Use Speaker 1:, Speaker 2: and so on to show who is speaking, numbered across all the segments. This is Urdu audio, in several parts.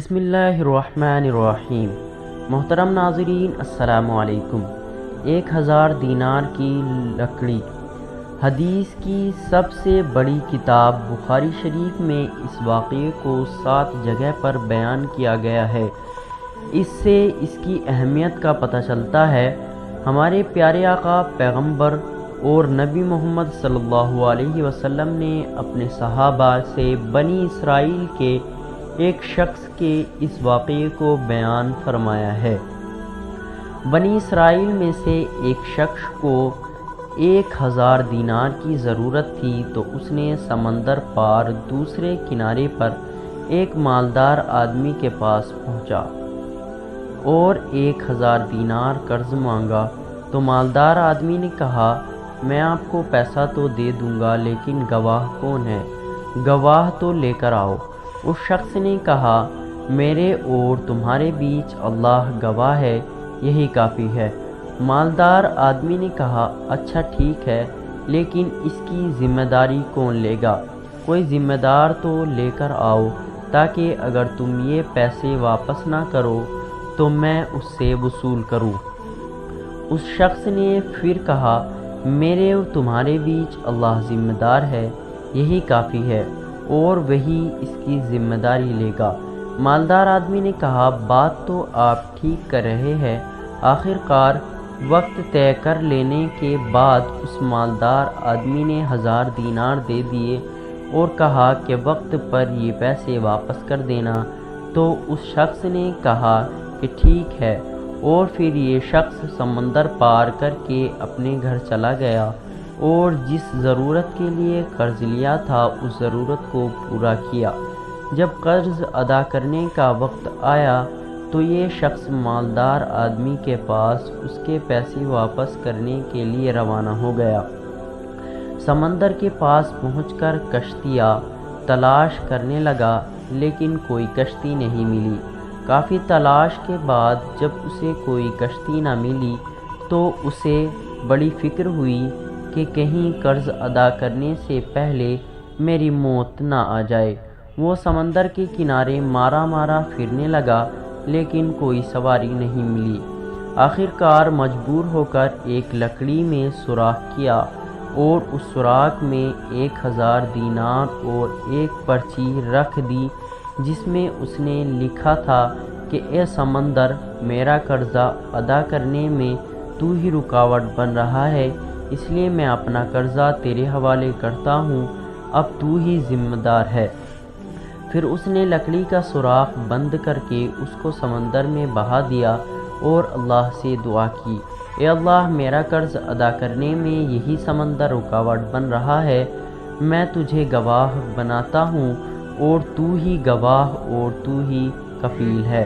Speaker 1: بسم اللہ الرحمن الرحیم۔ محترم ناظرین السلام علیکم۔ 1000 دینار کی لکڑی حدیث کی سب سے بڑی کتاب بخاری شریف میں اس واقعے کو 7 جگہ پر بیان کیا گیا ہے۔ اس سے اس کی اہمیت کا پتہ چلتا ہے۔ ہمارے پیارے آقا پیغمبر اور نبی محمد صلی اللہ علیہ وسلم نے اپنے صحابہ سے بنی اسرائیل کے ایک شخص کے اس واقعے کو بیان فرمایا ہے۔ بنی اسرائیل میں سے ایک شخص کو 1000 دینار کی ضرورت تھی، تو اس نے سمندر پار دوسرے کنارے پر ایک مالدار آدمی کے پاس پہنچا اور 1000 دینار قرض مانگا۔ تو مالدار آدمی نے کہا، میں آپ کو پیسہ تو دے دوں گا، لیکن گواہ کون ہے؟ گواہ تو لے کر آؤ۔ اس شخص نے کہا، میرے اور تمہارے بیچ اللہ گواہ ہے، یہی کافی ہے۔ مالدار آدمی نے کہا، اچھا ٹھیک ہے، لیکن اس کی ذمہ داری کون لے گا؟ کوئی ذمہ دار تو لے کر آؤ، تاکہ اگر تم یہ پیسے واپس نہ کرو تو میں اس سے وصول کروں۔ اس شخص نے پھر کہا، میرے اور تمہارے بیچ اللہ ذمہ دار ہے، یہی کافی ہے، اور وہی اس کی ذمہ داری لے گا۔ مالدار آدمی نے کہا، بات تو آپ ٹھیک کر رہے ہیں۔ آخر کار وقت طے کر لینے کے بعد اس مالدار آدمی نے 1000 دینار دے دیے اور کہا کہ وقت پر یہ پیسے واپس کر دینا۔ تو اس شخص نے کہا کہ ٹھیک ہے، اور پھر یہ شخص سمندر پار کر کے اپنے گھر چلا گیا اور جس ضرورت کے لیے قرض لیا تھا اس ضرورت کو پورا کیا۔ جب قرض ادا کرنے کا وقت آیا تو یہ شخص مالدار آدمی کے پاس اس کے پیسے واپس کرنے کے لیے روانہ ہو گیا۔ سمندر کے پاس پہنچ کر کشتیاں تلاش کرنے لگا، لیکن کوئی کشتی نہیں ملی۔ کافی تلاش کے بعد جب اسے کوئی کشتی نہ ملی تو اسے بڑی فکر ہوئی کہ کہیں قرض ادا کرنے سے پہلے میری موت نہ آ جائے۔ وہ سمندر کے کنارے مارا مارا پھرنے لگا، لیکن کوئی سواری نہیں ملی۔ آخر کار مجبور ہو کر ایک لکڑی میں سوراخ کیا اور اس سوراخ میں 1000 دینار اور ایک پرچی رکھ دی، جس میں اس نے لکھا تھا کہ اے سمندر، میرا قرضہ ادا کرنے میں تو ہی رکاوٹ بن رہا ہے، اس لیے میں اپنا قرضہ تیرے حوالے کرتا ہوں، اب تو ہی ذمہ دار ہے۔ پھر اس نے لکڑی کا سوراخ بند کر کے اس کو سمندر میں بہا دیا اور اللہ سے دعا کی، اے اللہ، میرا قرض ادا کرنے میں یہی سمندر رکاوٹ بن رہا ہے، میں تجھے گواہ بناتا ہوں اور تو ہی گواہ اور تو ہی کفیل ہے۔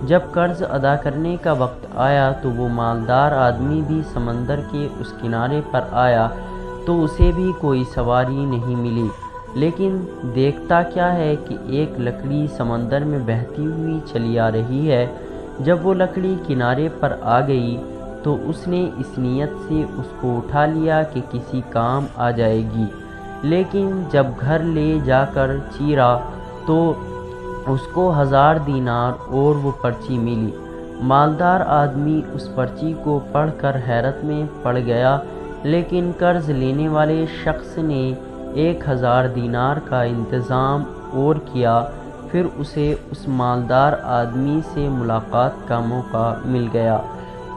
Speaker 1: جب قرض ادا کرنے کا وقت آیا تو وہ مالدار آدمی بھی سمندر کے اس کنارے پر آیا، تو اسے بھی کوئی سواری نہیں ملی، لیکن دیکھتا کیا ہے کہ ایک لکڑی سمندر میں بہتی ہوئی چلی آ رہی ہے۔ جب وہ لکڑی کنارے پر آ گئی تو اس نے اس نیت سے اس کو اٹھا لیا کہ کسی کام آ جائے گی، لیکن جب گھر لے جا کر چیرا تو اس کو 1000 دینار اور وہ پرچی ملی۔ مالدار آدمی اس پرچی کو پڑھ کر حیرت میں پڑ گیا، لیکن قرض لینے والے شخص نے 1000 دینار کا انتظام اور کیا۔ پھر اسے اس مالدار آدمی سے ملاقات کا موقع مل گیا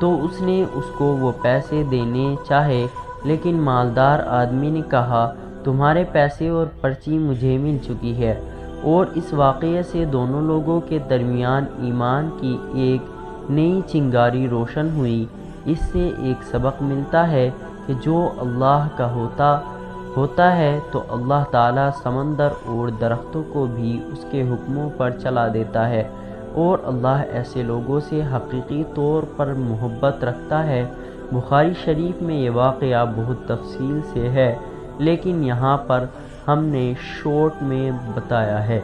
Speaker 1: تو اس نے اس کو وہ پیسے دینے چاہے، لیکن مالدار آدمی نے کہا، تمہارے پیسے اور پرچی مجھے مل چکی ہے۔ اور اس واقعے سے دونوں لوگوں کے درمیان ایمان کی ایک نئی چنگاری روشن ہوئی۔ اس سے ایک سبق ملتا ہے کہ جو اللہ کا ہوتا ہے تو اللہ تعالیٰ سمندر اور درختوں کو بھی اس کے حکموں پر چلا دیتا ہے، اور اللہ ایسے لوگوں سے حقیقی طور پر محبت رکھتا ہے۔ بخاری شریف میں یہ واقعہ بہت تفصیل سے ہے، لیکن یہاں پر ہم نے شارٹ میں بتایا ہے۔